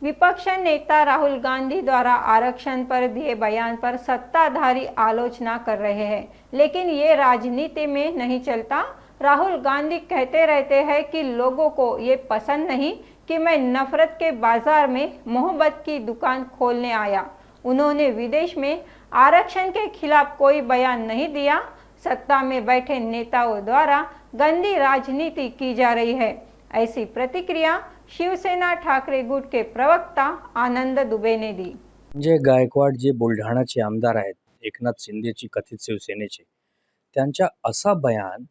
विपक्ष नेता राहुल गांधी द्वारा आरक्षण पर दिए बयान पर सत्ताधारी आलोचना कर रहे हैं, लेकिन ये राजनीति में नहीं चलता। राहुल गांधी कहते रहते हैं कि लोगों को ये पसंद नहीं कि मैं नफरत के बाजार में मोहब्बत की दुकान खोलने आया। उन्होंने विदेश में आरक्षण के खिलाफ कोई बयान नहीं दिया। सत्ता में बैठे नेताओं द्वारा गंदी राजनीति की जा रही है, ऐसी प्रतिक्रिया शिवसेना ठाकरे गुट के प्रवक्ता आनंद दुबे ने दी। संजय गायकवाड जे बुलढाणाचे आमदार आहेत, एकनाथ शिंदेची कथित शिवसेनेचे, त्यांच्या असा बयान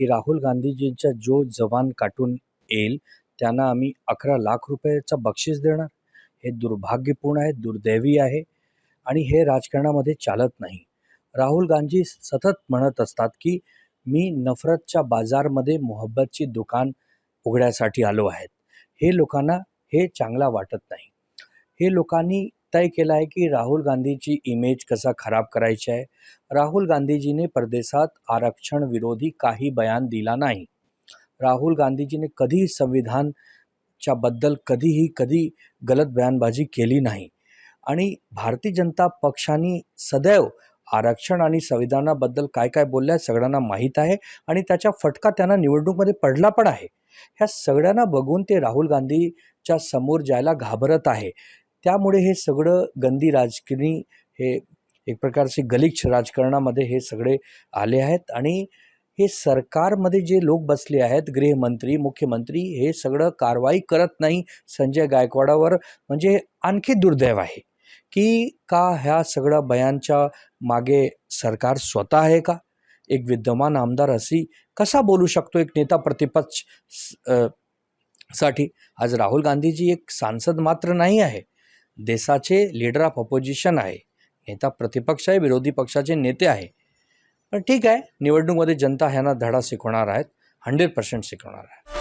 की राहुल गांधीजींचा जो जवान काटून येईल त्यांना आम्ही 11 लाख रुपयाचा बक्षीस देणार, हे दुर्भाग्यपूर्ण आहे, दुर्दैवी आहे आणि हे राजकारणामध्ये चालत नाही। राहुल गांधी सतत म्हणत असतात की मी नफरतच्या बाजारमध्ये मोहब्बतची दुकान उघड्यासाठी आलो आहे। हे लोकांना हे चांगला वाटत नाही। हे लोकांनी तय केला आहे की राहुल गांधीची इमेज कसा खराब करायची आहे। राहुल गांधीजीने परदेशात आरक्षण विरोधी काही बयान दिला नाही। राहुल गांधीजीने कधी संविधानच्या बद्दल कधी गलत बयानबाजी केली नाही आणि भारतीय जनता पक्षाने सदैव आरक्षण आणि संविधानाबद्दल काय काय बोलले सगळ्यांना माहीत आहे आणि त्याचा फटका त्यांना निवडणुकीमध्ये पडला पण आहे। ह्या सगळ्यांना बघून ते राहुल गांधीच्या समोर जायला घाबरत आहे। त्यामुळे हे सगळं गंदी राजकारणी हे एक प्रकारचे गलिच्छ राजकारणामध्ये हे सगळे आले आहेत आणि हे सरकारमध्ये जे लोक बसले आहेत, गृहमंत्री, मुख्यमंत्री, हे सगळं कारवाई करत नाही संजय गायकवाडावर, म्हणजे आणखी दुर्दैव आहे की का ह्या सगळ्या बयानच्या मागे सरकार स्वतः आहे का? एक विद्यमान आमदार अशी कसा बोलू शकतो एक नेता प्रतिपक्ष साठी? आज राहुल गांधीजी एक सांसद मात्र नाही आहे, देशाचे लीडर ऑफ ऑपोजिशन आहे, नेता प्रतिपक्ष आहे, विरोधी पक्षाचे नेते आहे। पण ठीक आहे, निवडणुकीमध्ये जनता ह्यांना धडा शिकवणार आहेत, 100% शिकवणार आहे।